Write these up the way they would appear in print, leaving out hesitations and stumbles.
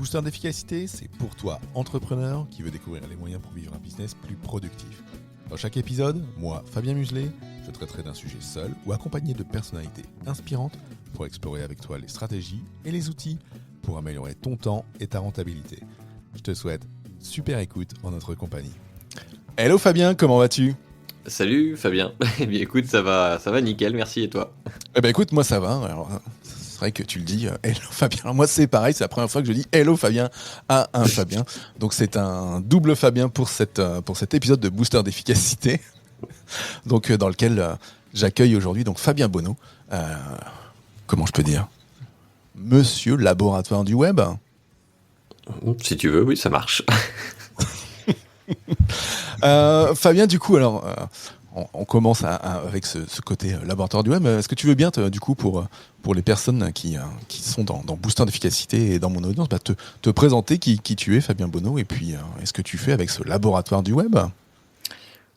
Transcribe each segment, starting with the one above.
Booster d'efficacité, c'est pour toi, entrepreneur, qui veut découvrir les moyens pour vivre un business plus productif. Dans chaque épisode, moi, Fabien Muselet, je traiterai d'un sujet seul ou accompagné de personnalités inspirantes pour explorer avec toi les stratégies et les outils pour améliorer ton temps et ta rentabilité. Je te souhaite une super écoute en notre compagnie. Hello Fabien, comment vas-tu ? Salut Fabien, eh bien écoute, ça va nickel, merci et toi ? Eh ben écoute, moi ça va. Alors, c'est vrai que tu le dis, hello Fabien. Moi c'est pareil, c'est la première fois que je dis hello Fabien à un Fabien. Donc c'est un double Fabien pour cet épisode de Booster d'efficacité. Donc dans lequel j'accueille aujourd'hui donc Fabien Bonneau. Comment je peux dire ? Monsieur laboratoire du web. Si tu veux, oui, ça marche. Fabien, du coup, alors, on commence avec ce côté laboratoire du web. Est-ce que tu veux bien, du coup, pour les personnes qui sont dans Booster d'efficacité et dans mon audience, te présenter qui tu es, Fabien Bonneau, et puis est-ce que tu fais avec ce laboratoire du web ?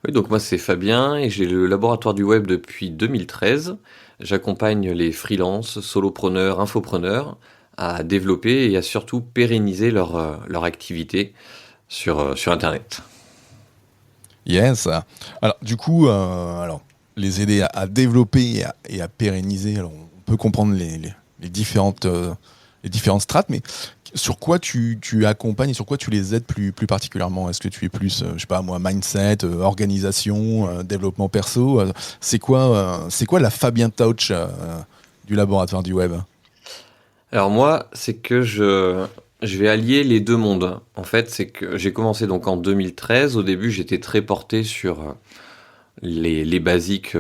Oui, donc moi c'est Fabien et j'ai le laboratoire du web depuis 2013. J'accompagne les freelances, solopreneurs, infopreneurs à développer et à surtout pérenniser leur activité sur Internet. Yes. Alors, du coup, les aider à développer et à pérenniser. Alors, on peut comprendre les différentes strates, mais sur quoi tu accompagnes et sur quoi tu les aides plus particulièrement ? Est-ce que tu es plus, je sais pas moi, mindset, organisation, développement perso ? C'est quoi la Fabien Touch du laboratoire du web ? Alors moi, c'est que je vais allier les deux mondes. En fait, c'est que j'ai commencé donc en 2013. Au début, j'étais très porté sur les basiques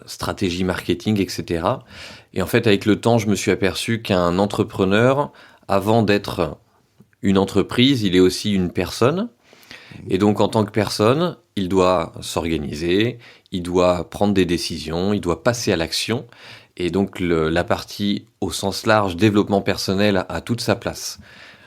stratégie marketing, etc. Et en fait, avec le temps, je me suis aperçu qu'un entrepreneur, avant d'être une entreprise, il est aussi une personne. Et donc, en tant que personne, il doit s'organiser, il doit prendre des décisions, il doit passer à l'action. Et donc, la partie au sens large, développement personnel, a toute sa place.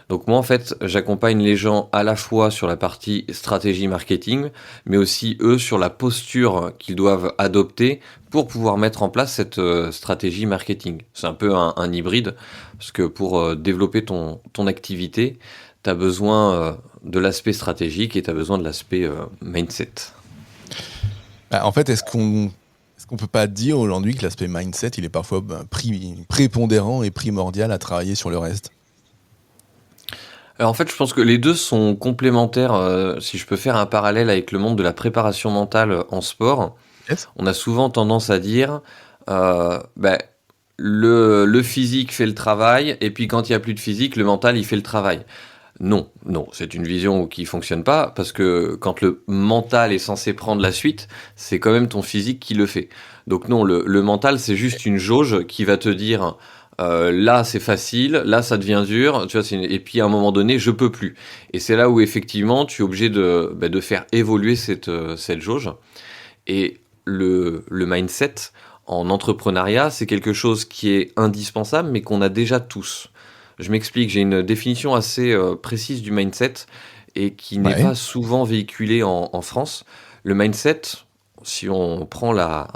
Donc moi, en fait, j'accompagne les gens à la fois sur la partie stratégie marketing, mais aussi, eux, sur la posture qu'ils doivent adopter pour pouvoir mettre en place cette stratégie marketing. C'est un peu un hybride, parce que pour développer ton activité, tu as besoin de l'aspect stratégique et tu as besoin de l'aspect mindset. En fait, est-ce qu'on peut pas dire aujourd'hui que l'aspect mindset, il est parfois prépondérant et primordial à travailler sur le reste ? Alors en fait, je pense que les deux sont complémentaires. Si je peux faire un parallèle avec le monde de la préparation mentale en sport, Yes. on a souvent tendance à dire le physique fait le travail, et puis quand il n'y a plus de physique, le mental, il fait le travail. Non, c'est une vision qui fonctionne pas, parce que quand le mental est censé prendre la suite, c'est quand même ton physique qui le fait. Donc non, le mental, c'est juste une jauge qui va te dire là c'est facile, là ça devient dur, tu vois, et puis à un moment donné, je peux plus. Et c'est là où effectivement, tu es obligé de faire évoluer cette jauge. Et le mindset en entrepreneuriat, c'est quelque chose qui est indispensable, mais qu'on a déjà tous. Je m'explique, j'ai une définition assez précise du mindset et qui n'est pas souvent véhiculée en France. Le mindset, si on prend la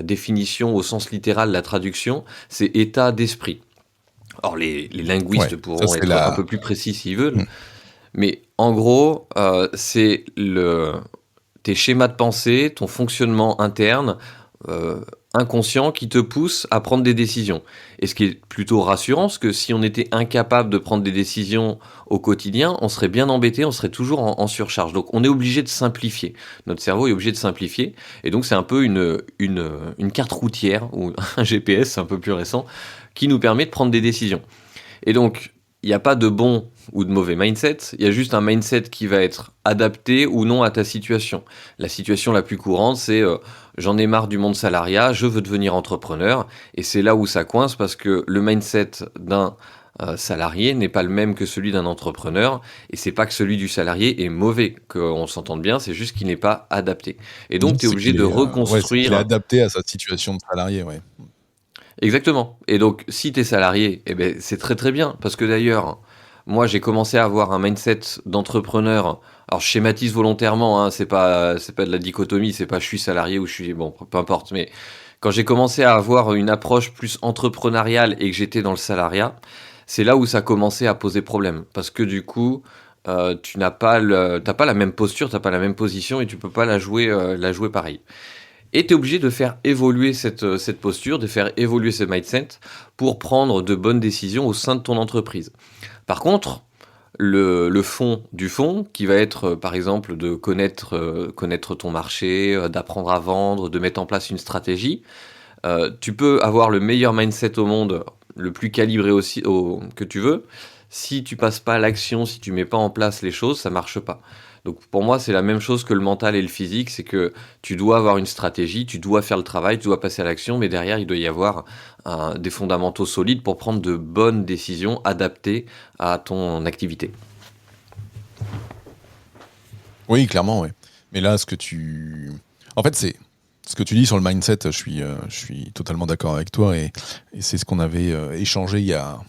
définition au sens littéral, la traduction, c'est état d'esprit. Alors les linguistes pourront être un peu plus précis s'ils veulent, mais en gros, c'est tes schémas de pensée, ton fonctionnement interne, inconscient, qui te pousse à prendre des décisions. Et ce qui est plutôt rassurant, parce que si on était incapable de prendre des décisions au quotidien, on serait bien embêté, on serait toujours en surcharge. Donc on est obligé de simplifier. Notre cerveau est obligé de simplifier. Et donc c'est un peu une carte routière, ou un GPS, c'est un peu plus récent, qui nous permet de prendre des décisions. Et donc, il n'y a pas de bon ou de mauvais mindset, il y a juste un mindset qui va être adapté ou non à ta situation. La situation la plus courante, c'est j'en ai marre du monde salariat, je veux devenir entrepreneur, et c'est là où ça coince, parce que le mindset d'un salarié n'est pas le même que celui d'un entrepreneur, et c'est pas que celui du salarié est mauvais, qu'on s'entende bien, c'est juste qu'il n'est pas adapté. Et donc tu es obligé de reconstruire... qu'il est adapté à sa situation de salarié, ouais. Exactement. Et donc, si t'es salarié, eh ben, c'est très très bien. Parce que d'ailleurs, moi, j'ai commencé à avoir un mindset d'entrepreneur. Alors, je schématise volontairement, hein, c'est pas de la dichotomie, c'est pas je suis salarié ou je suis, bon, peu importe. Mais quand j'ai commencé à avoir une approche plus entrepreneuriale et que j'étais dans le salariat, c'est là où ça commençait à poser problème. Parce que du coup, tu n'as pas t'as pas la même posture, t'as pas la même position et tu peux pas la jouer pareil. Et tu es obligé de faire évoluer cette posture, de faire évoluer ce mindset pour prendre de bonnes décisions au sein de ton entreprise. Par contre, le fond du fond, qui va être par exemple de connaître ton marché, d'apprendre à vendre, de mettre en place une stratégie, tu peux avoir le meilleur mindset au monde, le plus calibré aussi que tu veux. Si tu passes pas à l'action, si tu mets pas en place les choses, ça marche pas. Donc pour moi, c'est la même chose que le mental et le physique, c'est que tu dois avoir une stratégie, tu dois faire le travail, tu dois passer à l'action, mais derrière, il doit y avoir des fondamentaux solides pour prendre de bonnes décisions adaptées à ton activité. Oui, clairement, ouais. Mais là, en fait, c'est ce que tu dis sur le mindset. Je suis totalement d'accord avec toi et c'est ce qu'on avait échangé il y a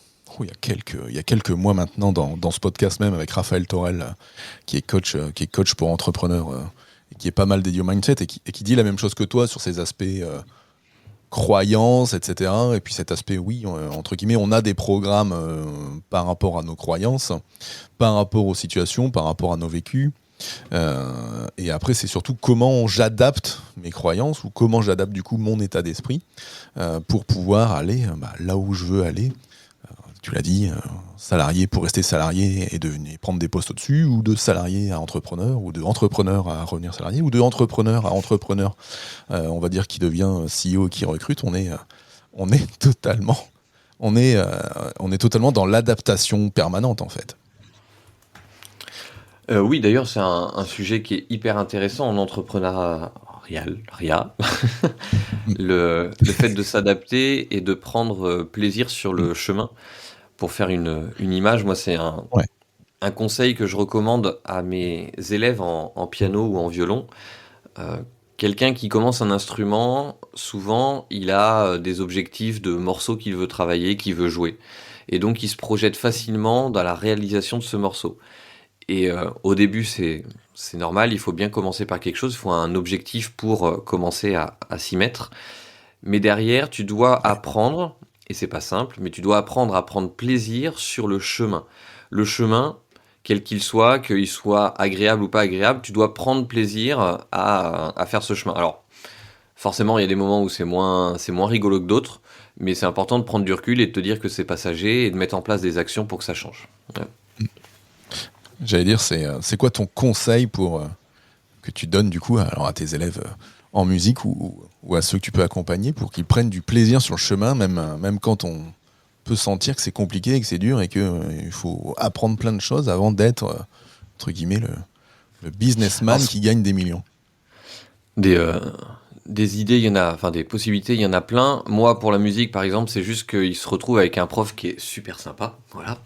quelques mois maintenant dans ce podcast même avec Raphaël Torel, qui est coach pour entrepreneurs et qui est pas mal dédié au mindset et qui dit la même chose que toi sur ces aspects croyances, etc. Et puis cet aspect, oui, entre guillemets, on a des programmes par rapport à nos croyances, par rapport aux situations, par rapport à nos vécus. Et après, c'est surtout comment j'adapte mes croyances ou comment j'adapte du coup mon état d'esprit pour pouvoir aller là où je veux aller. Tu l'as dit, salarié pour rester salarié et devenir prendre des postes au-dessus, ou de salarié à entrepreneur, ou de entrepreneur à revenir salarié, ou de entrepreneur à entrepreneur, on va dire qui devient CEO et qui recrute. On est totalement, on est totalement dans l'adaptation permanente en fait. Oui, d'ailleurs, c'est un sujet qui est hyper intéressant en entrepreneuriat. RIA. Le fait de s'adapter et de prendre plaisir sur le chemin. Pour faire une image, moi, c'est Ouais. un conseil que je recommande à mes élèves en piano ou en violon. Euh, Quelqu'un qui commence un instrument, souvent, il a des objectifs de morceaux qu'il veut travailler, qu'il veut jouer. Et donc, il se projette facilement dans la réalisation de ce morceau. Et au début, c'est normal, il faut bien commencer par quelque chose, il faut un objectif pour commencer à s'y mettre. Mais derrière, tu dois apprendre, et c'est pas simple, mais tu dois apprendre à prendre plaisir sur le chemin. Le chemin, quel qu'il soit agréable ou pas agréable, tu dois prendre plaisir à faire ce chemin. Alors, forcément, il y a des moments où c'est moins rigolo que d'autres, mais c'est important de prendre du recul et de te dire que c'est passager et de mettre en place des actions pour que ça change. Ouais. J'allais dire, c'est quoi ton conseil pour que tu donnes du coup alors à tes élèves en musique ou à ceux que tu peux accompagner pour qu'ils prennent du plaisir sur le chemin, même quand on peut sentir que c'est compliqué et que c'est dur et qu'il faut apprendre plein de choses avant d'être, entre guillemets, le businessman qui gagne des millions. Des, euh, des idées, il y en a, enfin des possibilités, il y en a plein. Moi, pour la musique, par exemple, c'est juste qu'il se retrouve avec un prof qui est super sympa, voilà,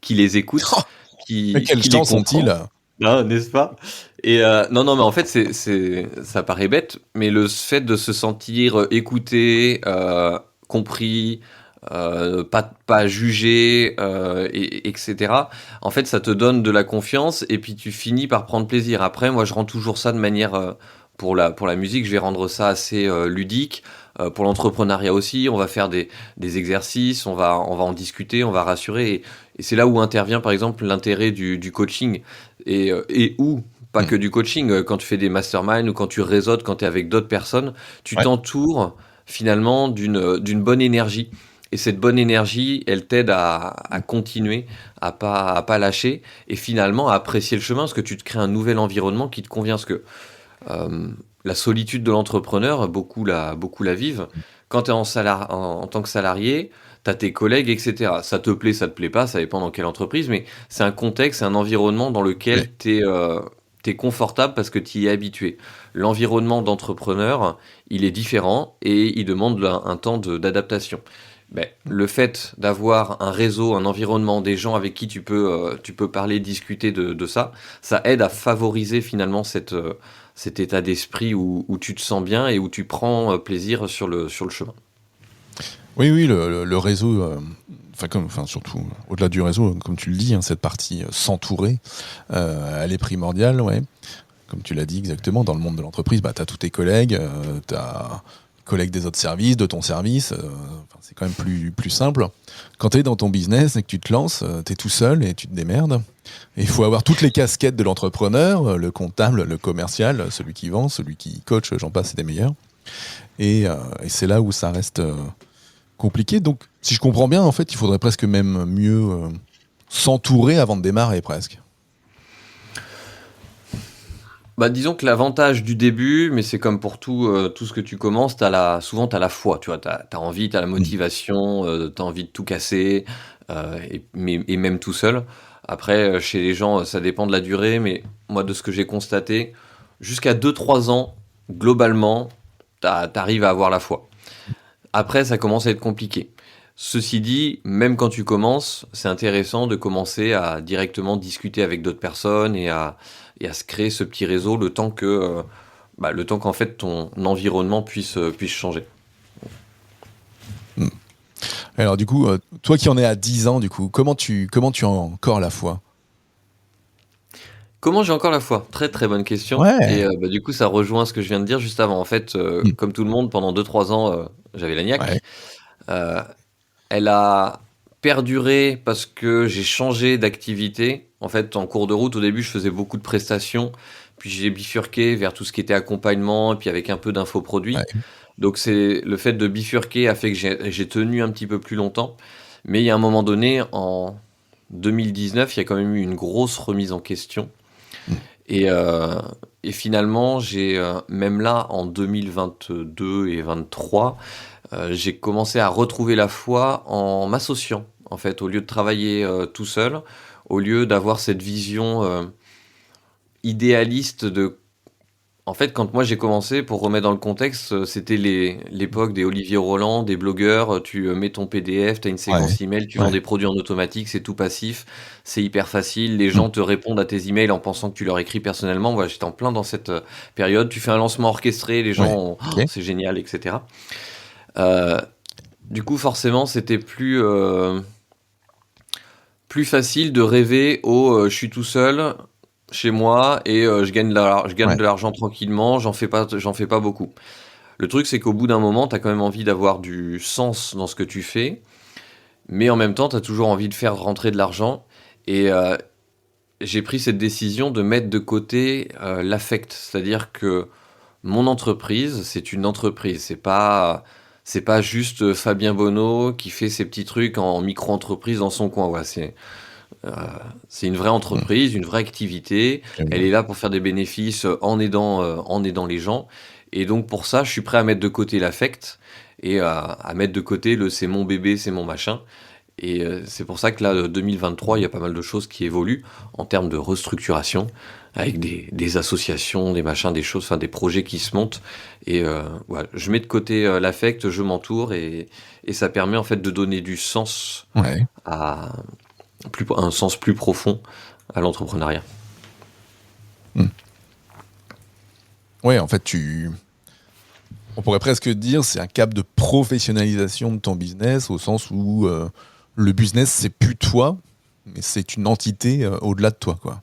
qui les écoute, Oh, quelle qui les chance ont-ils? comprend. Non, n'est-ce pas? Et non, mais en fait, ça paraît bête, mais le fait de se sentir écouté, compris, pas jugé, etc. En fait, ça te donne de la confiance et puis tu finis par prendre plaisir. Après, moi, je rends toujours ça de manière, pour la musique, je vais rendre ça assez ludique. Pour l'entrepreneuriat aussi, on va faire des exercices, on va en discuter, on va rassurer. Et c'est là où intervient, par exemple, l'intérêt du coaching et où pas que du coaching, quand tu fais des masterminds ou quand tu réseautes, quand tu es avec d'autres personnes, tu Ouais. t'entoures finalement d'une bonne énergie. Et cette bonne énergie, elle t'aide à continuer, à pas lâcher et finalement à apprécier le chemin parce que tu te crées un nouvel environnement qui te convient. Parce que la solitude de l'entrepreneur, beaucoup la vivent. Quand tu es en tant que salarié, tu as tes collègues, etc. Ça te plaît, ça te plaît pas, ça dépend dans quelle entreprise, mais c'est un contexte, c'est un environnement dans Ouais. lequel tu es confortable parce que tu y es habitué. L'environnement d'entrepreneur, il est différent et il demande un temps d'adaptation. Ben, le fait d'avoir un réseau, un environnement, des gens avec qui tu peux parler, discuter de ça, ça aide à favoriser finalement cet état d'esprit où tu te sens bien et où tu prends plaisir sur le chemin. Oui, oui, le réseau, enfin surtout au-delà du réseau, comme tu le dis, hein, cette partie s'entourer, elle est primordiale, ouais. Comme tu l'as dit exactement, dans le monde de l'entreprise, bah, tu as tous tes collègues, tu as collègues des autres services, de ton service. C'est quand même plus simple. Quand tu es dans ton business et que tu te lances, tu es tout seul et tu te démerdes. Et il faut avoir toutes les casquettes de l'entrepreneur, le comptable, le commercial, celui qui vend, celui qui coach, j'en passe, c'est des meilleurs. Et c'est là où ça reste compliqué. Donc, si je comprends bien, en fait, il faudrait presque même mieux s'entourer avant de démarrer, presque. Bah, disons que l'avantage du début, mais c'est comme pour tout ce que tu commences, souvent tu as la foi, tu vois, tu as envie, tu as la motivation, tu as envie de tout casser, et même tout seul. Après, chez les gens, ça dépend de la durée, mais moi, de ce que j'ai constaté, jusqu'à 2-3 ans, globalement, tu arrives à avoir la foi. Après, ça commence à être compliqué. Ceci dit, même quand tu commences, c'est intéressant de commencer à directement discuter avec d'autres personnes et à se créer ce petit réseau le temps qu'en fait ton environnement puisse changer. Alors du coup, toi qui en es à 10 ans, du coup, comment tu as encore la foi? Comment j'ai encore la foi? Très très bonne question. Et Ouais. du coup, ça rejoint ce que je viens de dire juste avant. En fait, comme tout le monde, pendant 2-3 ans, j'avais la Ouais. niaque. Euh, Elle a perduré parce que j'ai changé d'activité. En fait, en cours de route, au début, je faisais beaucoup de prestations, puis j'ai bifurqué vers tout ce qui était accompagnement, et puis avec un peu d'infoproduits. Ouais. Donc, c'est le fait de bifurquer a fait que j'ai tenu un petit peu plus longtemps. Mais il y a un moment donné, en 2019, il y a quand même eu une grosse remise en question. Et, euh, et finalement, même là, en 2022 et 2023, j'ai commencé à retrouver la foi en m'associant, en fait, au lieu de travailler tout seul, au lieu d'avoir cette vision idéaliste de... En fait, quand moi j'ai commencé, pour remettre dans le contexte, c'était l'époque des Olivier Roland, des blogueurs, tu mets ton PDF, tu as une Ouais. séquence email, tu vends Ouais. des produits en automatique, c'est tout passif, c'est hyper facile, les gens te répondent à tes emails en pensant que tu leur écris personnellement. Moi, j'étais en plein dans cette période, tu fais un lancement orchestré, les gens Ouais. ont, oh, Ok. c'est génial, etc. Euh, du coup, forcément, c'était plus facile de rêver je suis tout seul chez moi et je gagne Ouais. de l'argent tranquillement, j'en fais pas beaucoup. Le truc, c'est qu'au bout d'un moment, tu as quand même envie d'avoir du sens dans ce que tu fais, mais en même temps, tu as toujours envie de faire rentrer de l'argent. Et j'ai pris cette décision de mettre de côté l'affect, c'est-à-dire que mon entreprise, c'est une entreprise, c'est pas juste Fabien Bonneau qui fait ses petits trucs en micro-entreprise dans son coin. Ouais, euh, c'est une vraie entreprise, une vraie activité. Elle est là pour faire des bénéfices en aidant les gens. Et donc pour ça, je suis prêt à mettre de côté l'affect et à mettre de côté le c'est mon bébé, c'est mon machin. Et c'est pour ça que là, 2023, il y a pas mal de choses qui évoluent en termes de restructuration, avec des associations, des machins, des choses, enfin des projets qui se montent. Et voilà, je mets de côté l'affect, je m'entoure et ça permet en fait de donner du sens Ouais. à un sens plus profond à l'entrepreneuriat. Ouais, en fait, on pourrait presque dire c'est un cap de professionnalisation de ton business au sens où le business c'est plus toi, mais c'est une entité au-delà de toi, quoi.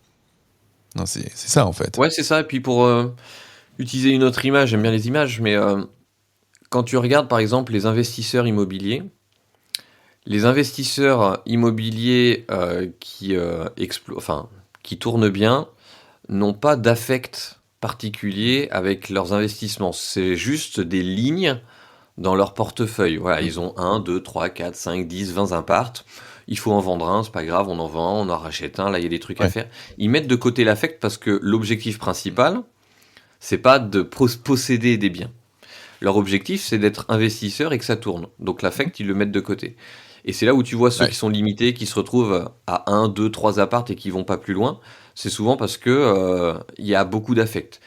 Non, c'est ça en fait. Ouais, c'est ça. Et puis pour utiliser une autre image, j'aime bien les images, mais quand tu regardes par exemple les investisseurs immobiliers qui tournent bien n'ont pas d'affect particulier avec leurs investissements. C'est juste des lignes dans leur portefeuille. Voilà, ils ont 1, 2, 3, 4, 5, 10, 20 apparts. Il faut en vendre un, c'est pas grave, on en vend un, on en rachète un, là il y a des trucs à Ouais. faire. Ils mettent de côté l'affect parce que l'objectif principal, c'est pas de posséder des biens. Leur objectif, c'est d'être investisseur et que ça tourne. Donc l'affect, ils le mettent de côté. Et c'est là où tu vois ceux Ouais. qui sont limités, qui se retrouvent à 1, 2, 3 apparts et qui vont pas plus loin. C'est souvent parce que il y a beaucoup d'affect.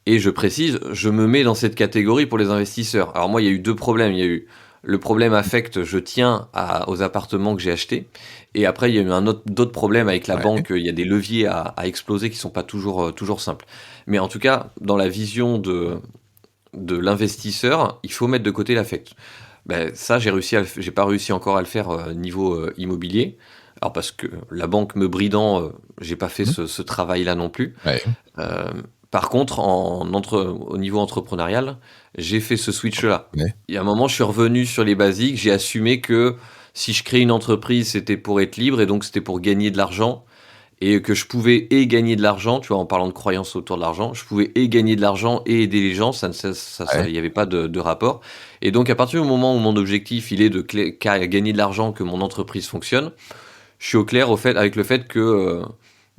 Et je précise, je me mets dans cette catégorie pour les investisseurs. Alors moi, il y a eu deux problèmes. Il y a eu le problème affect, je tiens aux appartements que j'ai achetés. Et après, il y a eu d'autres problèmes avec la Ouais. banque. Il y a des leviers à exploser qui sont pas toujours simples. Mais en tout cas, dans la vision de l'investisseur, il faut mettre de côté l'affect. Ben, ça, j'ai pas réussi encore à le faire niveau immobilier. Alors parce que la banque me bridant, j'ai pas fait ce travail-là non plus. Ouais. Euh, Par contre, au niveau entrepreneurial, j'ai fait ce switch-là. Ouais. Il y a un moment, je suis revenu sur les basiques, j'ai assumé que si je crée une entreprise, c'était pour être libre et donc c'était pour gagner de l'argent et que je pouvais et gagner de l'argent, tu vois, en parlant de croyances autour de l'argent, je pouvais et gagner de l'argent et aider les gens, il Ouais. n'y avait pas de rapport. Et donc, à partir du moment où mon objectif, il est de gagner de l'argent, que mon entreprise fonctionne, je suis au clair avec le fait que,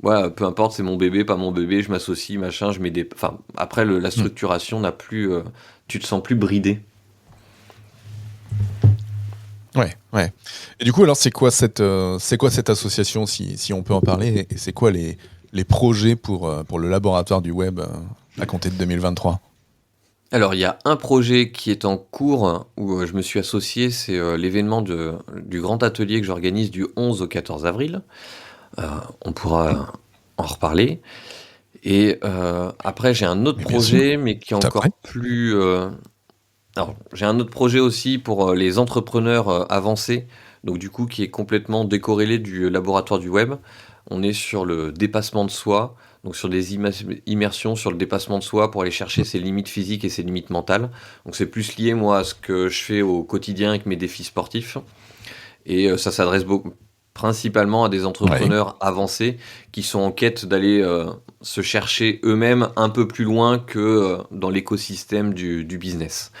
voilà, peu importe, c'est mon bébé, pas mon bébé, je m'associe, machin, je mets des. Enfin, après, la Hmm. structuration n'a plus. Tu te sens plus bridé. Ouais, ouais. Et du coup, alors, c'est quoi cette association, si on peut en parler, et c'est quoi les projets pour le laboratoire du web à compter de 2023? Alors, il y a un projet qui est en cours où je me suis associé, c'est l'événement du grand atelier que j'organise du 11 au 14 avril. On pourra en reparler. Et après, j'ai un autre Mais bien sûr, projet, mais qui est tout après. encore plus. Alors, j'ai un autre projet aussi pour les entrepreneurs avancés, donc du coup, qui est complètement décorrélé du laboratoire du web. On est sur le dépassement de soi, donc sur des immersions sur le dépassement de soi pour aller chercher ses limites physiques et ses limites mentales. Donc c'est plus lié, moi, à ce que je fais au quotidien avec mes défis sportifs. Et ça s'adresse principalement à des Ouais. entrepreneurs avancés qui sont en quête d'aller se chercher eux-mêmes un peu plus loin que dans l'écosystème du business.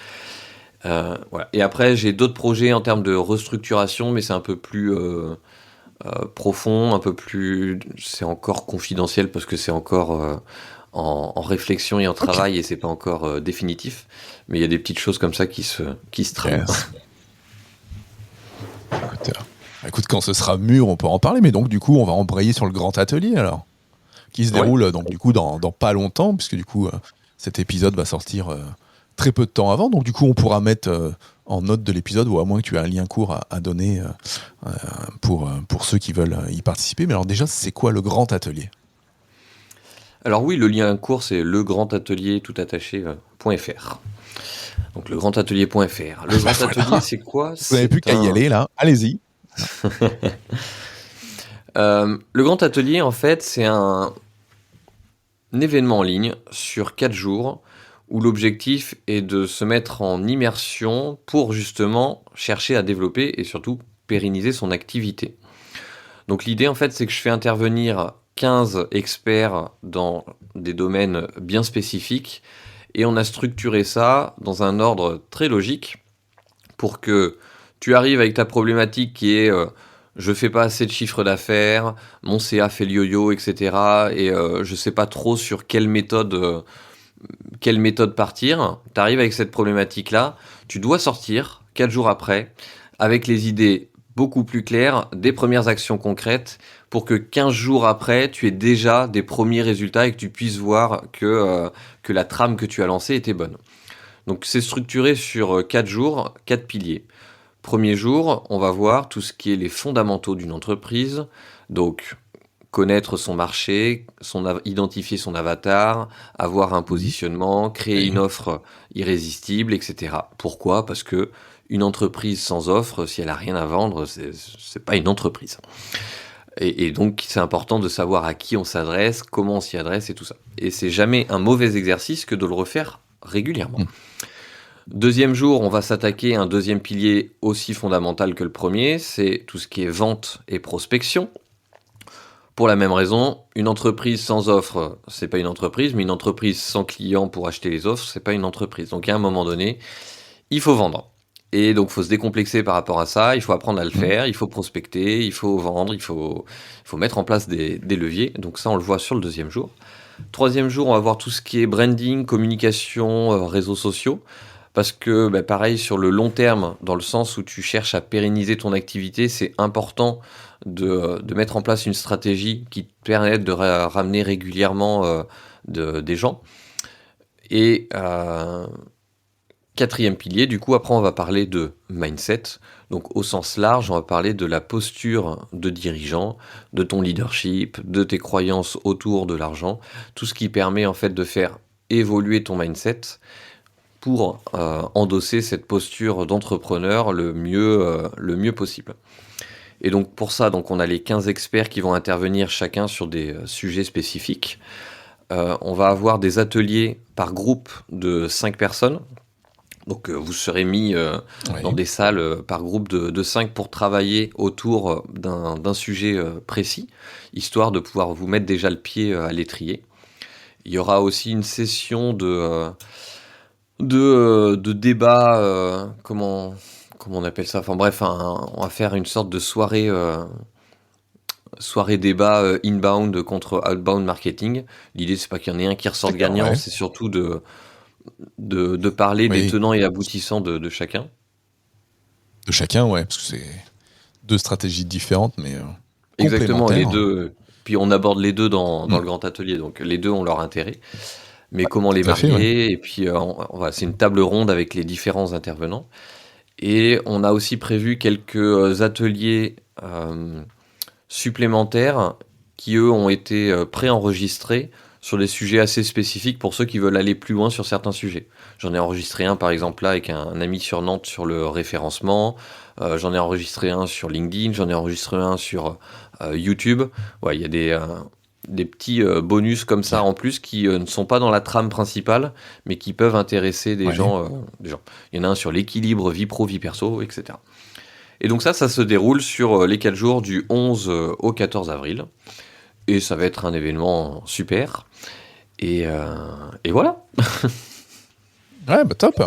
Voilà. Et après, j'ai d'autres projets en termes de restructuration, mais c'est un peu plus profond, un peu plus. C'est encore confidentiel parce que c'est encore en réflexion et en Ok. travail et c'est pas encore définitif. Mais il y a des petites choses comme ça qui se trament. Yes. Écoute, écoute, quand ce sera mûr, on peut en parler. Mais donc, du coup, on va embrayer sur le grand atelier, alors, qui se Ouais. déroule, donc, du coup, dans pas longtemps, puisque, du coup, cet épisode va sortir très peu de temps avant. Donc, du coup, on pourra mettre en note de l'épisode, ou à moins que tu aies un lien court à donner pour ceux qui veulent y participer. Mais alors, déjà, c'est quoi le grand atelier? Alors oui, le lien court, c'est legrandatelier .fr. Donc legrandatelier.fr. Le grand atelier, Voilà. c'est quoi? Vous n'avez plus C'est qu'à y un. aller, là. Allez-y. Le grand atelier, en fait, c'est un événement en ligne sur 4 jours où l'objectif est de se mettre en immersion pour justement chercher à développer et surtout pérenniser son activité. Donc l'idée en fait c'est que je fais intervenir 15 experts dans des domaines bien spécifiques et on a structuré ça dans un ordre très logique pour que tu arrives avec ta problématique qui est je fais pas assez de chiffre d'affaires, mon CA fait le yo-yo, etc. Et je sais pas trop sur quelle méthode partir. Tu arrives avec cette problématique-là, tu dois sortir 4 jours après avec les idées beaucoup plus claires, des premières actions concrètes pour que 15 jours après, tu aies déjà des premiers résultats et que tu puisses voir que la trame que tu as lancée était bonne. Donc c'est structuré sur 4 jours, 4 piliers. Premier jour, on va voir tout ce qui est les fondamentaux d'une entreprise. Donc connaître son marché, identifier son avatar, avoir un Mhm. positionnement, créer une Oui. offre irrésistible, etc. Pourquoi? Parce que une entreprise sans offre, si elle a rien à vendre, c'est pas une entreprise. Et donc c'est important de savoir à qui on s'adresse, comment on s'y adresse et tout ça. Et c'est jamais un mauvais exercice que de le refaire régulièrement. Mm. Deuxième jour, on va s'attaquer à un deuxième pilier aussi fondamental que le premier, c'est tout ce qui est vente et prospection. Pour la même raison, une entreprise sans offre, c'est pas une entreprise, mais une entreprise sans clients pour acheter les offres, c'est pas une entreprise. Donc à un moment donné, il faut vendre. Et donc il faut se décomplexer par rapport à ça, il faut apprendre à le Mm. faire, il faut prospecter, il faut vendre, il faut mettre en place des leviers. Donc ça, on le voit sur le deuxième jour. Troisième jour, on va voir tout ce qui est branding, communication, réseaux sociaux. Parce que, bah, pareil, sur le long terme, dans le sens où tu cherches à pérenniser ton activité, c'est important de mettre en place une stratégie qui te permette de ramener régulièrement des gens. Et quatrième pilier, du coup, après, on va parler de mindset. Donc, au sens large, on va parler de la posture de dirigeant, de ton leadership, de tes croyances autour de l'argent, tout ce qui permet en fait de faire évoluer ton mindset pour endosser cette posture d'entrepreneur le mieux possible. Et donc pour ça, donc on a les 15 experts qui vont intervenir chacun sur des sujets spécifiques. on va avoir des ateliers par groupe de 5 personnes. Donc vous serez mis dans Oui. des salles par groupe de 5 pour travailler autour d'un sujet précis, histoire de pouvoir vous mettre déjà le pied à l'étrier. Il y aura aussi une session de débat, comment on appelle ça? Enfin bref, on va faire une sorte de soirée débat inbound contre outbound marketing. L'idée, c'est pas qu'il y en ait un qui ressorte D'accord, gagnant, ouais. c'est surtout de parler des Oui, tenants et aboutissants de chacun. de chacun, ouais, parce que c'est deux stratégies différentes, mais Exactement, les complémentaires. deux. Puis on aborde les deux dans Mm. le grand atelier, donc les deux ont leur intérêt. Mais comment les Tout à fait, ouais. marier? Et puis voilà, c'est une table ronde avec les différents intervenants. Et on a aussi prévu quelques ateliers supplémentaires qui, eux, ont été préenregistrés sur des sujets assez spécifiques pour ceux qui veulent aller plus loin sur certains sujets. J'en ai enregistré un, par exemple, là, avec un ami sur Nantes sur le référencement. J'en ai enregistré un sur LinkedIn. J'en ai enregistré un sur YouTube. Ouais, il y a des petits bonus comme ça Ok. en plus qui ne sont pas dans la trame principale, mais qui peuvent intéresser des Ouais. gens, des gens. Il y en a un sur l'équilibre vie pro, vie perso, etc. Et donc ça se déroule sur les 4 jours du 11 au 14 avril. Et ça va être un événement super. Et voilà. Ouais, bah top.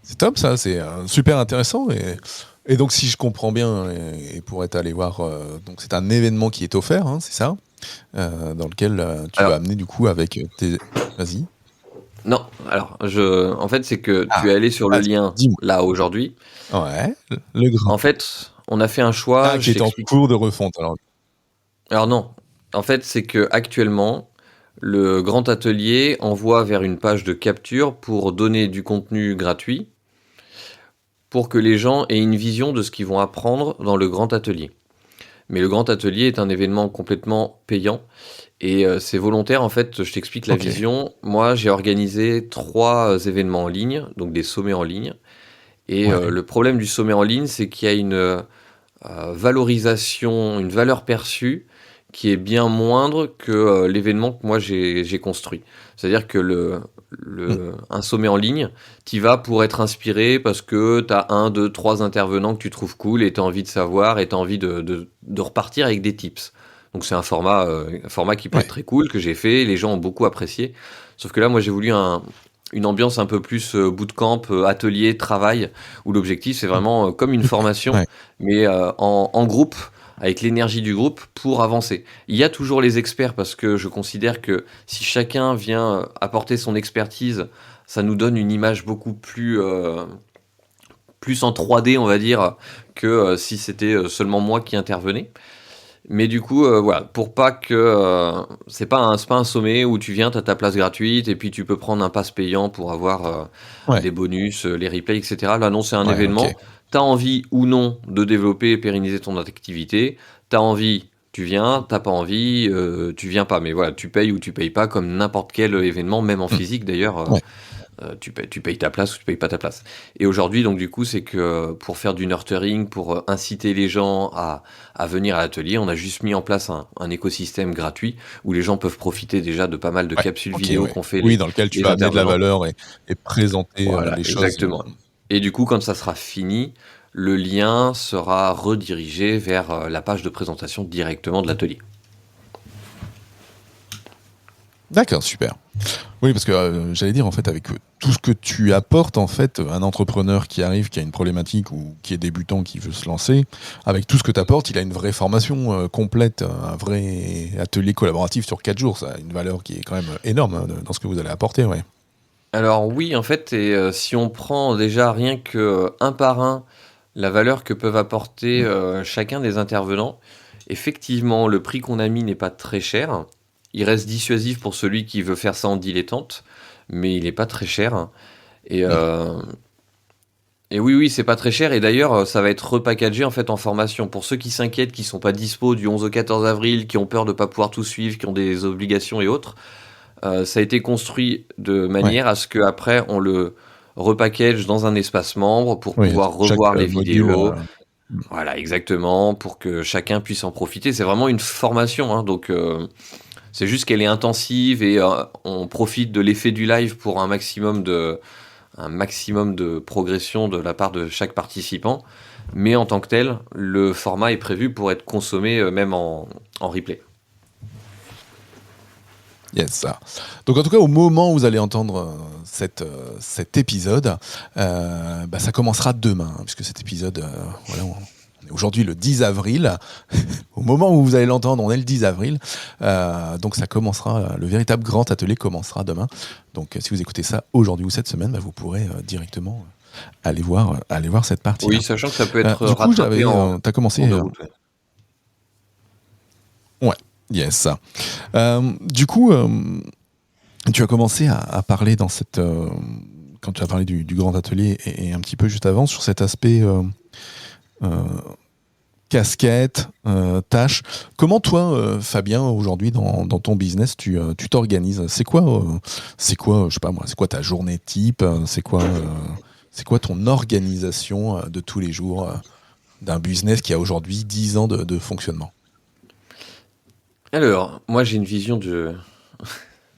C'est top ça, c'est super intéressant. Et donc, si je comprends bien, et pour être allé voir, donc c'est un événement qui est offert, hein, c'est ça, dans lequel tu vas Alors, amener du coup avec tes. Vas-y. non, alors, en fait, c'est que tu Ah, es allé sur le vas-y, lien dis-moi. là aujourd'hui. Ouais, le grain. En fait, on a fait un choix, Ah, qui je est en t'explique. cours de refonte. Alors, Alors non, en fait, c'est que actuellement, le grand atelier envoie vers une page de capture pour donner du contenu gratuit pour que les gens aient une vision de ce qu'ils vont apprendre dans le grand atelier. Mais le grand atelier est un événement complètement payant et c'est volontaire. En fait, je t'explique la ok. vision. Moi, j'ai organisé 3 événements en ligne, donc des sommets en ligne. Et Ouais. le problème du sommet en ligne, c'est qu'il y a une valorisation, une valeur perçue qui est bien moindre que l'événement que moi j'ai construit. C'est-à-dire que Mm. un sommet en ligne, t'y vas pour être inspiré parce que t'as un, deux, trois intervenants que tu trouves cool et t'as envie de savoir et t'as envie de repartir avec des tips. Donc c'est un format qui peut être Ouais. très cool que j'ai fait, les gens ont beaucoup apprécié. Sauf que là, moi j'ai voulu une ambiance un peu plus bootcamp, atelier, travail, où l'objectif c'est Mm. vraiment comme une formation Ouais. mais en groupe, avec l'énergie du groupe pour avancer. Il y a toujours les experts parce que je considère que si chacun vient apporter son expertise, ça nous donne une image beaucoup plus en 3D, on va dire, que si c'était seulement moi qui intervenais. Mais du coup, voilà, pour pas que c'est pas un sommet où tu viens, t'as ta place gratuite et puis tu peux prendre un pass payant pour avoir Ouais. des bonus, les replays, etc. Là, non, c'est un Ouais. Ok. événement. T'as envie ou non de développer et pérenniser ton activité. T'as envie, tu viens. T'as pas envie, tu viens pas. Mais voilà, tu payes ou tu payes pas, comme n'importe quel événement, même en Mm. physique d'ailleurs. Ouais. Tu payes ta place ou tu payes pas ta place. Et aujourd'hui, donc du coup, c'est que pour faire du nurturing, pour inciter les gens à venir à l'atelier, on a juste mis en place un écosystème gratuit où les gens peuvent profiter déjà de pas mal de Ouais. capsules Ok. vidéo Ouais. qu'ont fait Oui, dans lequel tu les vas amener de la intervenants. valeur et présenter Voilà, les choses. exactement. Et du coup, quand ça sera fini, le lien sera redirigé vers la page de présentation directement de l'atelier. D'accord, super. Oui, parce que j'allais dire, en fait, avec tout ce que tu apportes, en fait, un entrepreneur qui arrive, qui a une problématique ou qui est débutant, qui veut se lancer, avec tout ce que tu apportes, il a une vraie formation complète, un vrai atelier collaboratif sur 4 jours. Ça a une valeur qui est quand même énorme hein, dans ce que vous allez apporter, ouais. Alors oui, en fait, et si on prend déjà rien que un par un la valeur que peuvent apporter Mm. chacun des intervenants, effectivement, le prix qu'on a mis n'est pas très cher. Il reste dissuasif pour celui qui veut faire ça en dilettante, mais il n'est pas très cher. Et, Mm. euh, et oui, oui, c'est pas très cher. Et d'ailleurs, ça va être repackagé en fait en formation. Pour ceux qui s'inquiètent, qui sont pas dispo du 11 au 14 avril, qui ont peur de pas pouvoir tout suivre, qui ont des obligations et autres, ça a été construit de Ouais. manière à ce qu'après on le repackage dans un espace membre pour Oui, pouvoir chaque revoir les module. vidéos. Mm. Voilà, exactement, pour que chacun puisse en profiter. C'est vraiment une formation, hein, donc C'est juste qu'elle est intensive et on profite de l'effet du live pour un maximum de progression de la part de chaque participant. Mais en tant que tel, le format est prévu pour être consommé même en replay. Yes, ça. Donc en tout cas, au moment où vous allez entendre cet épisode, ça commencera demain, hein, puisque cet épisode, voilà, on est aujourd'hui le 10 avril. Au moment où vous allez l'entendre, on est le 10 avril. Donc ça commencera, le véritable grand atelier commencera demain. Donc si vous écoutez ça aujourd'hui ou cette semaine, vous pourrez directement aller voir cette partie. Oui, sachant que ça peut être du coup, rattrapé t'as commencé. Ouais. Yes. Du coup, tu as commencé à parler dans cette quand tu as parlé du grand atelier et un petit peu juste avant sur cet aspect casquette, tâche. Comment toi, Fabien, aujourd'hui dans ton business, tu t'organises? C'est quoi, je sais pas moi, c'est quoi ta journée type? C'est quoi ton organisation de tous les jours d'un business qui a aujourd'hui 10 ans de fonctionnement? Alors, moi j'ai une vision de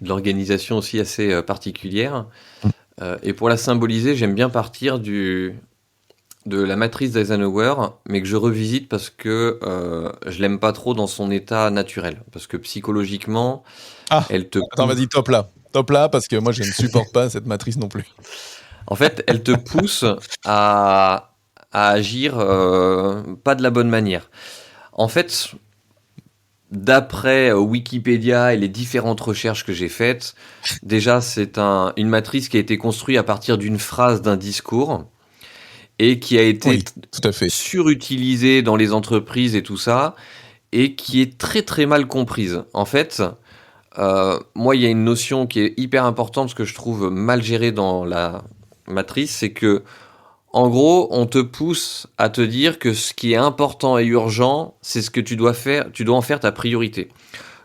l'organisation aussi assez particulière. Et pour la symboliser, j'aime bien partir de la matrice d'Eisenhower, mais que je revisite parce que je l'aime pas trop dans son état naturel. Parce que psychologiquement, elle te... Attends, vas-y, top là, parce que moi je ne supporte pas cette matrice non plus. En fait, elle te pousse à agir pas de la bonne manière. En fait... D'après Wikipédia et les différentes recherches que j'ai faites, déjà c'est une matrice qui a été construite à partir d'une phrase d'un discours et qui a été tout à fait surutilisée dans les entreprises et tout ça, et qui est très très mal comprise. En fait, moi il y a une notion qui est hyper importante, ce que je trouve mal gérée dans la matrice, c'est que en gros, on te pousse à te dire que ce qui est important et urgent, c'est ce que tu dois faire, tu dois en faire ta priorité.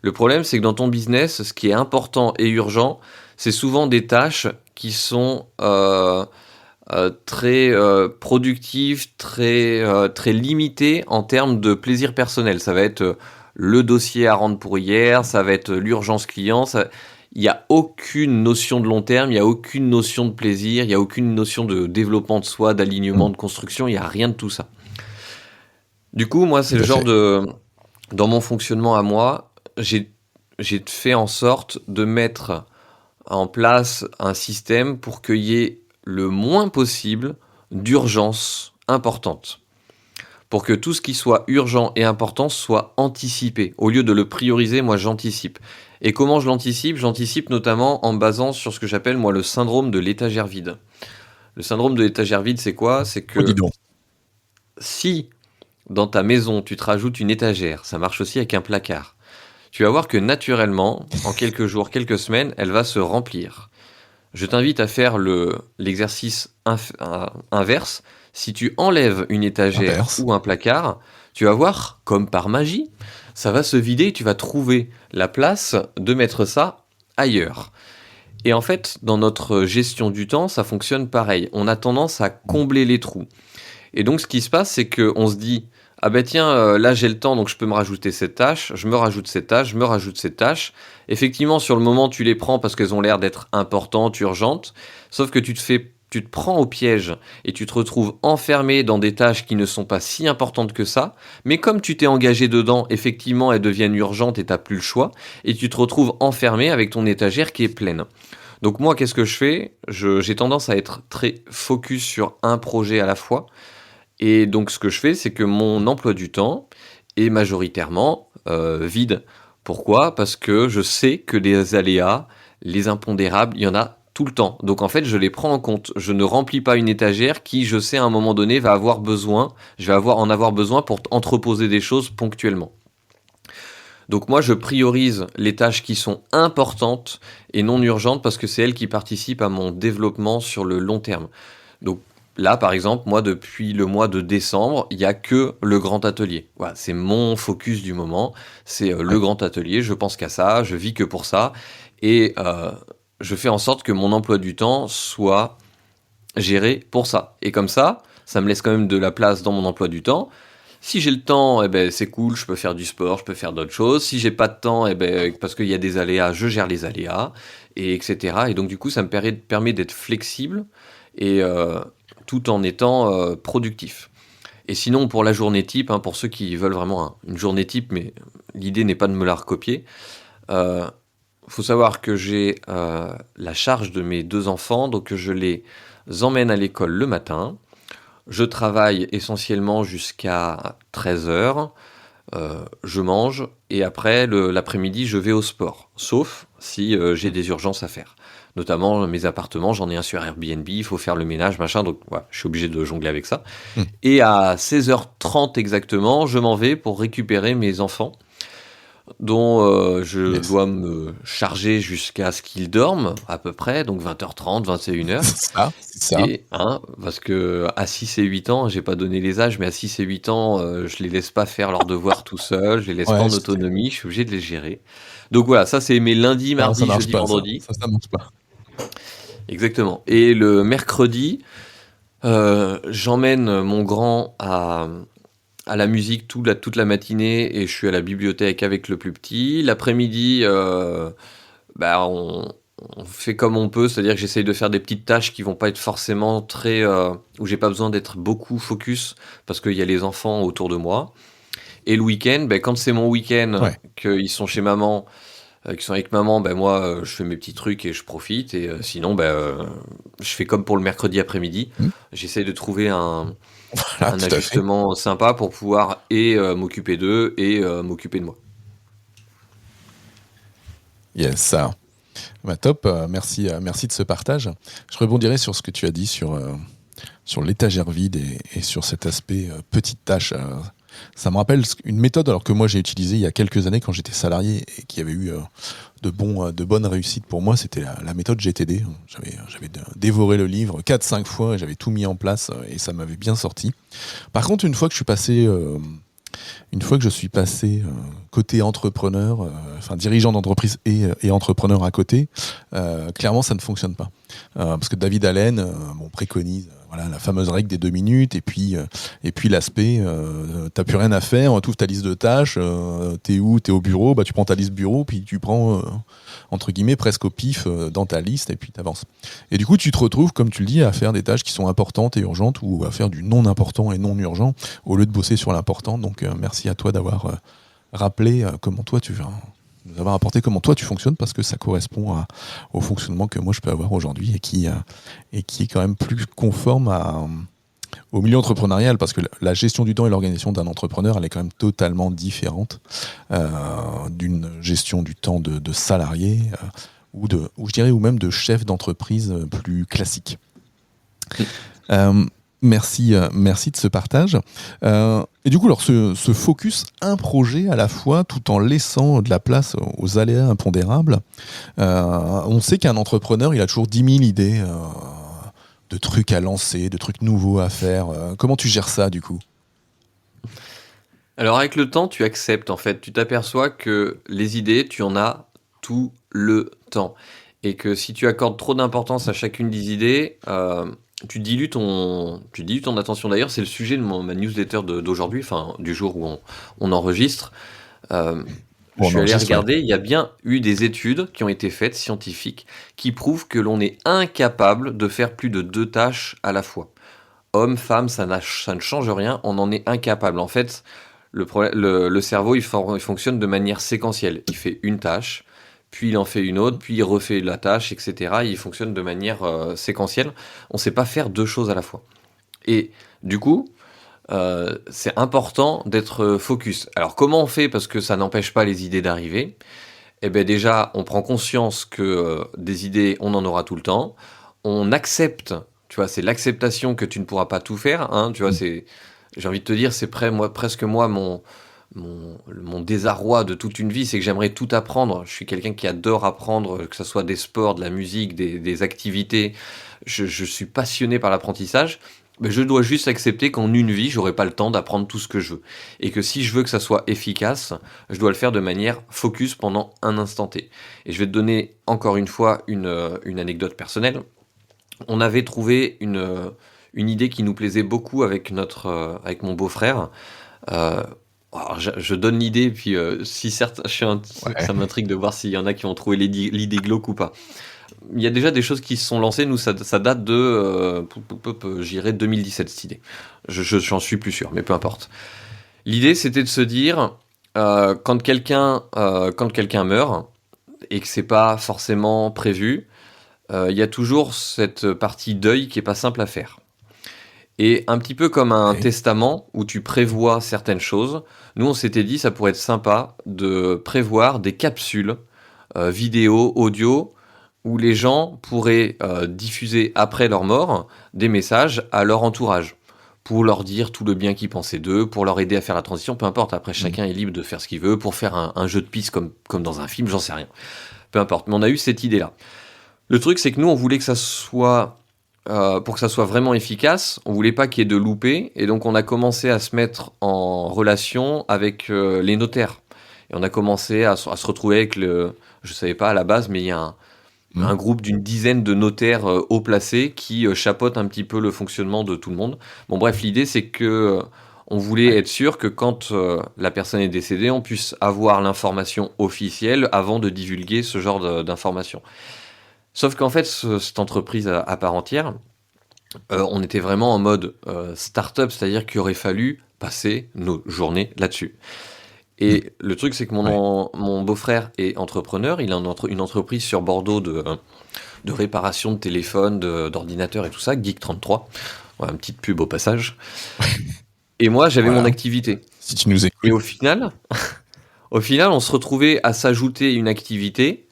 Le problème, c'est que dans ton business, ce qui est important et urgent, c'est souvent des tâches qui sont très productives, très limitées en termes de plaisir personnel. Ça va être le dossier à rendre pour hier, ça va être l'urgence client, il n'y a aucune notion de long terme, il n'y a aucune notion de plaisir, il n'y a aucune notion de développement de soi, d'alignement, de construction, il n'y a rien de tout ça. Du coup, moi, c'est le genre de... Dans mon fonctionnement à moi, j'ai fait en sorte de mettre en place un système pour qu'il y ait le moins possible d'urgences importantes. Pour que tout ce qui soit urgent et important soit anticipé. Au lieu de le prioriser, moi, j'anticipe. Et comment je l'anticipe? J'anticipe notamment en basant sur ce que j'appelle moi le syndrome de l'étagère vide. Le syndrome de l'étagère vide, c'est quoi? C'est que si dans ta maison tu te rajoutes une étagère, ça marche aussi avec un placard, tu vas voir que naturellement, en quelques jours, quelques semaines, elle va se remplir. Je t'invite à faire l'exercice inverse. Si tu enlèves une étagère ou un placard, tu vas voir, comme par magie, ça va se vider et tu vas trouver la place de mettre ça ailleurs. Et en fait, dans notre gestion du temps, ça fonctionne pareil. On a tendance à combler les trous. Et donc, ce qui se passe, c'est qu'on se dit, ah ben tiens, là j'ai le temps, donc je peux me rajouter cette tâche, je me rajoute cette tâche, je me rajoute cette tâche. Effectivement, sur le moment, tu les prends parce qu'elles ont l'air d'être importantes, urgentes, sauf que tu te prends au piège et tu te retrouves enfermé dans des tâches qui ne sont pas si importantes que ça, mais comme tu t'es engagé dedans, effectivement, elles deviennent urgentes et tu n'as plus le choix, et tu te retrouves enfermé avec ton étagère qui est pleine. Donc moi, qu'est-ce que je fais? J'ai tendance à être très focus sur un projet à la fois, et donc ce que je fais, c'est que mon emploi du temps est majoritairement vide. Pourquoi? Parce que je sais que les aléas, les impondérables, il y en a tout le temps. Donc en fait, je les prends en compte. Je ne remplis pas une étagère qui, je sais, à un moment donné, va avoir besoin, je vais en avoir besoin pour entreposer des choses ponctuellement. Donc moi, je priorise les tâches qui sont importantes et non urgentes parce que c'est elles qui participent à mon développement sur le long terme. Donc là, par exemple, moi, depuis le mois de décembre, il n'y a que le grand atelier. Voilà, c'est mon focus du moment. C'est le grand atelier. Je pense qu'à ça. Je vis que pour ça. Et je fais en sorte que mon emploi du temps soit géré pour ça. Et comme ça me laisse quand même de la place dans mon emploi du temps. Si j'ai le temps, eh ben, c'est cool, je peux faire du sport, je peux faire d'autres choses. Si j'ai pas de temps, eh ben, parce qu'il y a des aléas, je gère les aléas, et etc. Et donc, du coup, ça me permet d'être flexible et tout en étant productif. Et sinon, pour la journée type, hein, pour ceux qui veulent vraiment une journée type, mais l'idée n'est pas de me la recopier, euh, faut savoir que j'ai la charge de mes deux enfants, donc je les emmène à l'école le matin. Je travaille essentiellement jusqu'à 13 heures. Je mange et après l'après-midi, je vais au sport. Sauf si j'ai des urgences à faire. Notamment mes appartements, j'en ai un sur Airbnb, il faut faire le ménage, machin, donc voilà, je suis obligé de jongler avec ça. Hmm. Et à 16h30 exactement, je m'en vais pour récupérer mes enfants dont je Yes. dois me charger jusqu'à ce qu'ils dorment à peu près, donc 20h30, 21h. C'est ça, c'est ça. Et parce que à 6 et 8 ans, j'ai pas donné les âges, mais à 6 et 8 ans, je les laisse pas faire leurs devoirs tout seuls, je les laisse pas Ouais, en autonomie, je suis obligé de les gérer. Donc voilà, ça c'est mes lundis, non, ça mardis, marche jeudi, pas, ça. vendredi. Ça marche pas. Exactement. Et le mercredi, j'emmène mon grand à la musique toute la matinée et je suis à la bibliothèque avec le plus petit. L'après-midi, bah, on fait comme on peut, c'est-à-dire que j'essaye de faire des petites tâches qui vont pas être forcément très, où j'ai pas besoin d'être beaucoup focus parce qu'il y a les enfants autour de moi. Et le week-end, ben, quand c'est mon week-end, Ouais. qu'ils sont chez maman, qu'ils sont avec maman, ben moi, je fais mes petits trucs et je profite. Et sinon, ben, je fais comme pour le mercredi après-midi. Hmm. J'essaye de trouver Voilà, un tout à fait. ajustement sympa pour pouvoir et m'occuper d'eux et m'occuper de moi. Yes, ça. Bah, top, merci, merci de ce partage. Je rebondirai sur ce que tu as dit sur l'étagère vide et sur cet aspect petite tâche. Ça me rappelle une méthode alors que moi j'ai utilisée il y a quelques années quand j'étais salarié et qui avait eu de bonnes réussites pour moi, c'était la méthode GTD. J'avais dévoré le livre 4-5 fois et j'avais tout mis en place et ça m'avait bien sorti. Par contre, une fois que je suis passé côté entrepreneur, enfin dirigeant d'entreprise et entrepreneur à côté, clairement ça ne fonctionne pas. Parce que David Allen bon, préconise voilà, la fameuse règle des 2 minutes et puis l'aspect t'as plus rien à faire, tu ouvres ta liste de tâches, t'es où, t'es au bureau, bah, tu prends ta liste bureau, puis tu prends entre guillemets presque au pif dans ta liste et puis t'avances. Et du coup tu te retrouves, comme tu le dis, à faire des tâches qui sont importantes et urgentes ou à faire du non important et non urgent au lieu de bosser sur l'important. Donc merci à toi d'avoir rappelé comment toi tu vas nous avoir apporté comment toi tu fonctionnes parce que ça correspond au fonctionnement que moi je peux avoir aujourd'hui et qui est quand même plus conforme au milieu entrepreneurial parce que la gestion du temps et l'organisation d'un entrepreneur elle est quand même totalement différente d'une gestion du temps de salarié ou je dirais ou même de chef d'entreprise plus classique. Euh, merci de ce partage. Et du coup, alors, ce focus un projet à la fois, tout en laissant de la place aux aléas impondérables, on sait qu'un entrepreneur, il a toujours 10 000 idées de trucs à lancer, de trucs nouveaux à faire. Comment tu gères ça, du coup? Alors avec le temps, tu acceptes en fait, tu t'aperçois que les idées, tu en as tout le temps. Et que si tu accordes trop d'importance à chacune des idées, tu dilues ton attention. D'ailleurs, c'est le sujet de ma newsletter d'aujourd'hui, enfin du jour où on enregistre. Euh, je Bon, suis on allé enregistre, ouais. regarder, il y a bien eu des études qui ont été faites, scientifiques, qui prouvent que l'on est incapable de faire plus de 2 tâches à la fois. Homme, femme, ça ne change rien, on en est incapable. En fait, le cerveau, il fonctionne de manière séquentielle. Il fait une tâche, puis il en fait une autre, puis il refait la tâche, etc. Il fonctionne de manière séquentielle. On ne sait pas faire deux choses à la fois. Et du coup, c'est important d'être focus. Alors comment on fait parce que ça n'empêche pas les idées d'arriver? Eh bien déjà, on prend conscience que des idées, on en aura tout le temps. On accepte, tu vois, c'est l'acceptation que tu ne pourras pas tout faire. Hein, tu vois, Mm. j'ai envie de te dire, presque moi mon désarroi de toute une vie, c'est que j'aimerais tout apprendre. Je suis quelqu'un qui adore apprendre, que ce soit des sports, de la musique, des activités. Je suis passionné par l'apprentissage. Mais je dois juste accepter qu'en une vie, j'aurai pas le temps d'apprendre tout ce que je veux. Et que si je veux que ça soit efficace, je dois le faire de manière focus pendant un instant T. Et je vais te donner encore une fois une anecdote personnelle. On avait trouvé une idée qui nous plaisait beaucoup avec avec mon beau-frère. Euh, alors, je donne l'idée, puis si certes, Ouais. ça m'intrigue de voir s'il y en a qui ont trouvé l'idée glauque ou pas. Il y a déjà des choses qui se sont lancées. Nous, ça date de, j'irais 2017 cette idée. J'en suis plus sûr, mais peu importe. L'idée, c'était de se dire, quand quelqu'un meurt et que c'est pas forcément prévu, il y a toujours cette partie deuil qui est pas simple à faire. Et un petit peu comme un Ouais. testament où tu prévois certaines choses, nous on s'était dit ça pourrait être sympa de prévoir des capsules vidéo, audio, où les gens pourraient diffuser après leur mort des messages à leur entourage pour leur dire tout le bien qu'ils pensaient d'eux, pour leur aider à faire la transition, peu importe, après Mm. chacun est libre de faire ce qu'il veut, pour faire un jeu de piste comme dans un film, j'en sais rien. Peu importe, mais on a eu cette idée-là. Le truc c'est que nous on voulait que ça soit pour que ça soit vraiment efficace, on voulait pas qu'il y ait de loupés, et donc on a commencé à se mettre en relation avec les notaires. Et on a commencé à se retrouver avec je savais pas à la base, mais il y a Mm. un groupe d'une dizaine de notaires haut placés qui chapeautent un petit peu le fonctionnement de tout le monde. Bon bref, l'idée c'est que on voulait Ouais. être sûr que quand la personne est décédée, on puisse avoir l'information officielle avant de divulguer ce genre d'informations. Sauf qu'en fait, cette entreprise à part entière, on était vraiment en mode start-up, c'est-à-dire qu'il aurait fallu passer nos journées là-dessus. Mm. Et le truc, c'est que Ouais. mon beau-frère est entrepreneur, il a une entreprise sur Bordeaux de réparation de téléphones, d'ordinateurs et tout ça, Geek33. Voilà, une petite pub au passage. Et moi, j'avais mon Voilà. activité. Si tu nous Et écoutes. au final, on se retrouvait à s'ajouter une activité.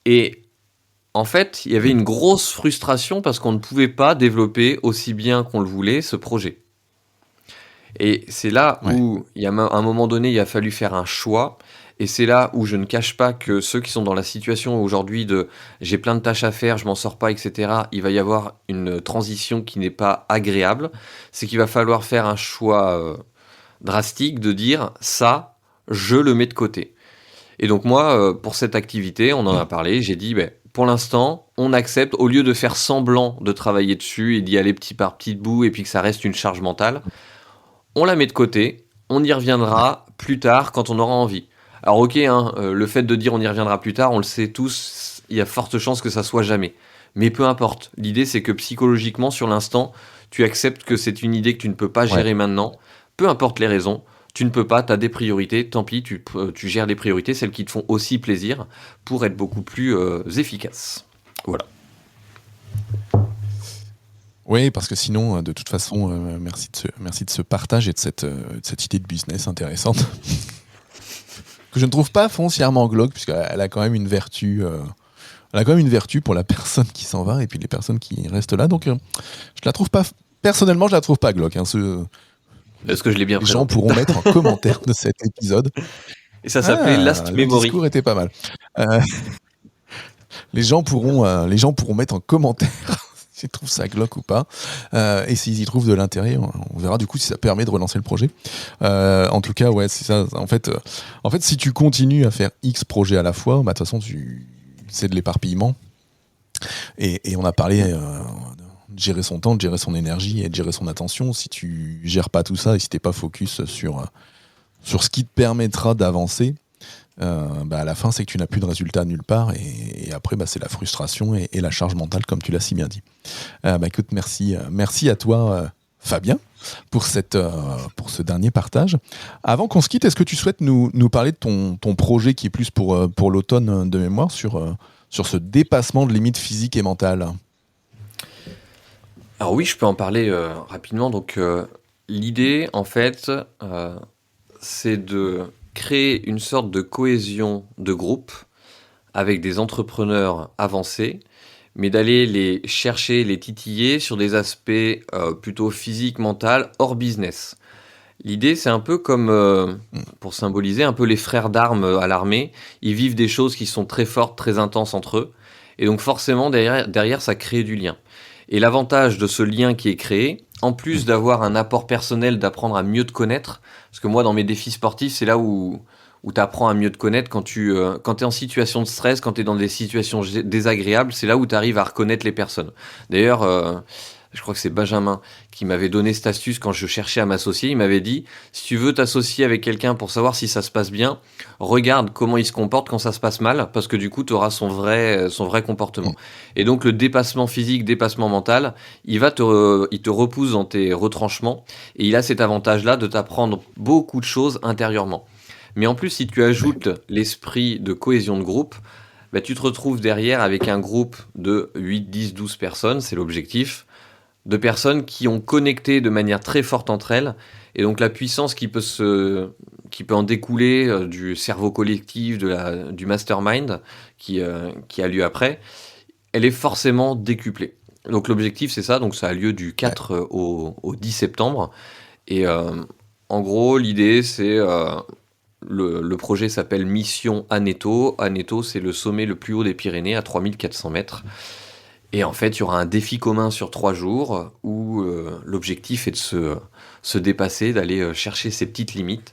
Et en fait, il y avait Mm. une grosse frustration parce qu'on ne pouvait pas développer aussi bien qu'on le voulait ce projet. Et c'est là Ouais. où, à un moment donné, il a fallu faire un choix. Et c'est là où je ne cache pas que ceux qui sont dans la situation aujourd'hui de j'ai plein de tâches à faire, je m'en sors pas, etc., il va y avoir une transition qui n'est pas agréable. C'est qu'il va falloir faire un choix drastique de dire ça, je le mets de côté. Et donc moi, pour cette activité, on en Mm. a parlé, j'ai dit, ben, pour l'instant, on accepte, au lieu de faire semblant de travailler dessus et d'y aller petit par petit bout et puis que ça reste une charge mentale, on la met de côté, on y Ouais. reviendra plus tard quand on aura envie. Alors ok, hein, le fait de dire on y reviendra plus tard, on le sait tous, il y a forte chance que ça soit jamais. Mais peu importe, l'idée c'est que psychologiquement, sur l'instant, tu acceptes que c'est une idée que tu ne peux pas Ouais. gérer maintenant, peu importe les raisons, tu ne peux pas, tu as des priorités, tant pis, tu gères les priorités, celles qui te font aussi plaisir, pour être beaucoup plus efficace. Voilà. Oui, parce que sinon, de toute façon, merci de ce partage et de cette idée de business intéressante que je ne trouve pas foncièrement glauque, puisqu'elle a quand même une vertu. Elle a quand même une vertu pour la personne qui s'en va et puis les personnes qui restent là. Donc, je la trouve pas. Personnellement, je la trouve pas glauque. Hein. Est-ce que je l'ai bien Les gens présenté? pourront mettre en commentaire de cet épisode. Et ça s'appelait Ah, Last le Memory. discours était pas mal. Euh, les gens pourront mettre en commentaire s'ils trouvent ça glauque ou pas. Et s'ils y trouvent de l'intérêt, on verra du coup si ça permet de relancer le projet. En tout cas, ouais, c'est ça. En fait, si tu continues à faire X projets à la fois, bah, de toute façon, c'est de l'éparpillement. Et on a parlé de gérer son temps, de gérer son énergie et de gérer son attention. Si tu gères pas tout ça et si t'es pas focus sur ce qui te permettra d'avancer, bah à la fin, c'est que tu n'as plus de résultat nulle part. Et après, bah, c'est la frustration et la charge mentale, comme tu l'as si bien dit. Bah, écoute, merci à toi, Fabien, pour pour ce dernier partage. Avant qu'on se quitte, est-ce que tu souhaites nous parler de ton projet qui est plus pour l'automne de mémoire sur ce dépassement de limites physiques et mentales? Alors oui, je peux en parler rapidement. Donc l'idée, en fait, c'est de créer une sorte de cohésion de groupe avec des entrepreneurs avancés, mais d'aller les chercher, les titiller sur des aspects plutôt physiques, mentaux, hors business. L'idée, c'est un peu comme, pour symboliser, un peu les frères d'armes à l'armée. Ils vivent des choses qui sont très fortes, très intenses entre eux. Et donc forcément, derrière ça crée du lien. Et l'avantage de ce lien qui est créé, en plus d'avoir un apport personnel, d'apprendre à mieux te connaître, parce que moi, dans mes défis sportifs, c'est là où tu apprends à mieux te connaître quand tu es en situation de stress, quand tu es dans des situations désagréables, c'est là où tu arrives à reconnaître les personnes. D'ailleurs, je crois que c'est Benjamin, qui m'avait donné cette astuce quand je cherchais à m'associer. Il m'avait dit, si tu veux t'associer avec quelqu'un pour savoir si ça se passe bien, regarde comment il se comporte quand ça se passe mal, parce que du coup, tu auras son vrai comportement. Et donc, le dépassement physique, dépassement mental, il te repousse dans tes retranchements, et il a cet avantage-là de t'apprendre beaucoup de choses intérieurement. Mais en plus, si tu ajoutes l'esprit de cohésion de groupe, bah, tu te retrouves derrière avec un groupe de 8, 10, 12 personnes, c'est l'objectif, de personnes qui ont connecté de manière très forte entre elles, et donc la puissance qui peut en découler du cerveau collectif, du mastermind qui a lieu après, elle est forcément décuplée. Donc l'objectif c'est ça, donc ça a lieu du 4 au 10 septembre, et en gros l'idée c'est... le projet s'appelle Mission Aneto. Aneto, c'est le sommet le plus haut des Pyrénées, à 3400 mètres. Et en fait, il y aura un défi commun sur 3 jours où l'objectif est de se dépasser, d'aller chercher ses petites limites.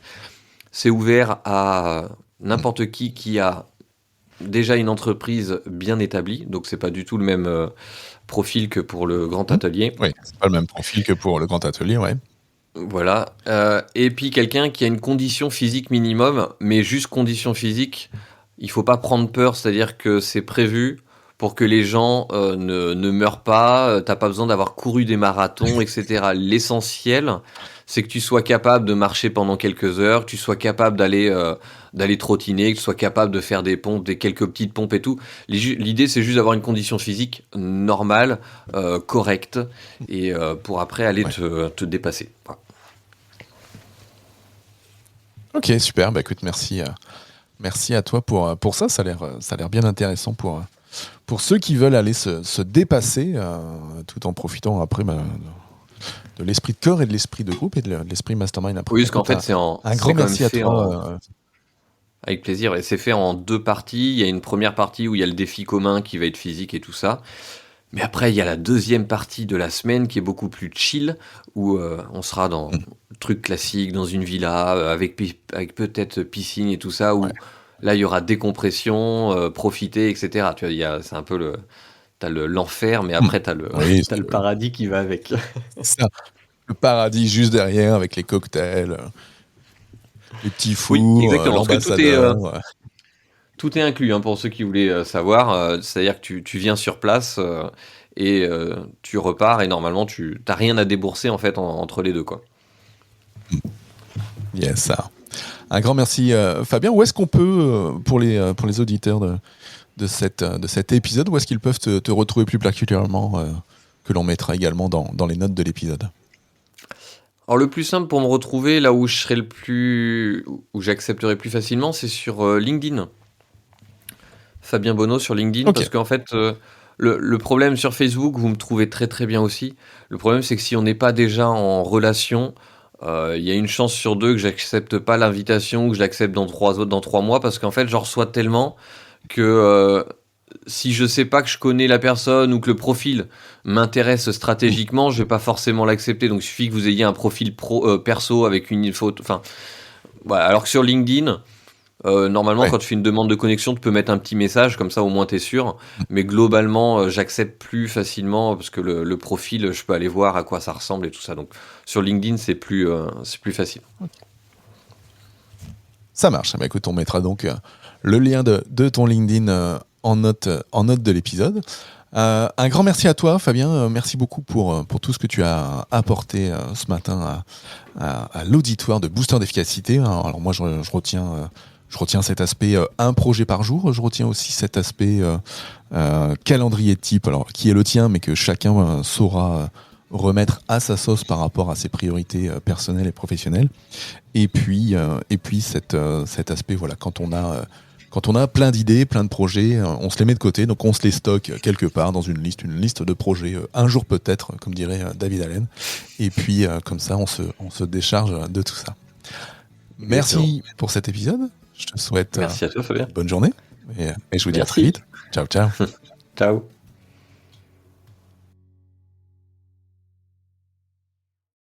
C'est ouvert à n'importe qui a déjà une entreprise bien établie. Donc, c'est pas du tout le même profil que pour le grand atelier. Oui, c'est pas le même profil que pour le grand atelier, ouais. Voilà. Et puis quelqu'un qui a une condition physique minimum, mais juste condition physique, il faut pas prendre peur, c'est-à-dire que c'est prévu pour que les gens ne meurent pas, t'as pas besoin d'avoir couru des marathons, etc. L'essentiel, c'est que tu sois capable de marcher pendant quelques heures, que tu sois capable d'aller trottiner, que tu sois capable de faire des pompes, des quelques petites pompes et tout. L'idée, c'est juste d'avoir une condition physique normale, correcte, et pour après aller te dépasser. Voilà. Ok, super. Bah écoute, merci à toi pour ça. Ça a l'air bien intéressant pour ceux qui veulent aller se dépasser, tout en profitant après de l'esprit de corps et de l'esprit de groupe et de l'esprit mastermind après. Oui, parce qu'en fait, un grand merci à toi. Avec plaisir. Et c'est fait en 2 parties. Il y a une première partie où il y a le défi commun qui va être physique et tout ça. Mais après, il y a la deuxième partie de la semaine qui est beaucoup plus chill, où on sera dans le truc classique, dans une villa, avec peut-être piscine et tout ça, où là, il y aura décompression, profiter, etc. Tu vois, c'est un peu t'as l'enfer, mais après, t'as le paradis qui va avec. C'est ça. Le paradis juste derrière, avec les cocktails, les petits fours, oui, exactement, l'ambassadeur. Tout est inclus, hein, pour ceux qui voulaient savoir. C'est-à-dire que tu viens sur place et tu repars, et normalement, tu n'as rien à débourser en fait entre les deux, quoi. Yes, ça. Un grand merci, Fabien. Où est-ce qu'on peut, pour les auditeurs de cet épisode, où est-ce qu'ils peuvent te retrouver plus particulièrement, que l'on mettra également dans les notes de l'épisode? Alors le plus simple pour me retrouver, là où où j'accepterai plus facilement, c'est sur LinkedIn. Fabien Bonneau sur LinkedIn, parce qu'en fait, le problème sur Facebook, vous me trouvez très très bien aussi. Le problème, c'est que si on n'est pas déjà en relation, il y a une chance sur 2 que j'accepte pas l'invitation, ou que je l'accepte dans 3 mois, parce qu'en fait, j'en reçois tellement que si je sais pas que je connais la personne ou que le profil m'intéresse stratégiquement, je vais pas forcément l'accepter. Donc il suffit que vous ayez un profil perso avec une photo. Enfin, voilà. Alors que sur LinkedIn, normalement, quand tu fais une demande de connexion, tu peux mettre un petit message, comme ça au moins t'es sûr. Mais globalement, j'accepte plus facilement, parce que le profil, je peux aller voir à quoi ça ressemble et tout ça. Donc sur LinkedIn, c'est plus facile. Ça marche. Bah, écoute, on mettra donc le lien de ton LinkedIn en note de l'épisode. Un grand merci à toi, Fabien. Merci beaucoup pour tout ce que tu as apporté ce matin à l'auditoire de Booster d'efficacité. Alors moi, je retiens cet aspect un projet par jour. Je retiens aussi cet aspect calendrier type, alors qui est le tien, mais que chacun saura remettre à sa sauce par rapport à ses priorités personnelles et professionnelles. Et puis cet aspect, voilà, quand on a plein d'idées, plein de projets, on se les met de côté, donc on se les stocke quelque part dans une liste de projets, un jour peut-être, comme dirait David Allen. Et puis comme ça, on se décharge de tout ça. Merci pour cet épisode. Je te souhaite Merci à toi, Fabien. Bonne journée, et je vous dis à très vite. Ciao, ciao. Ciao.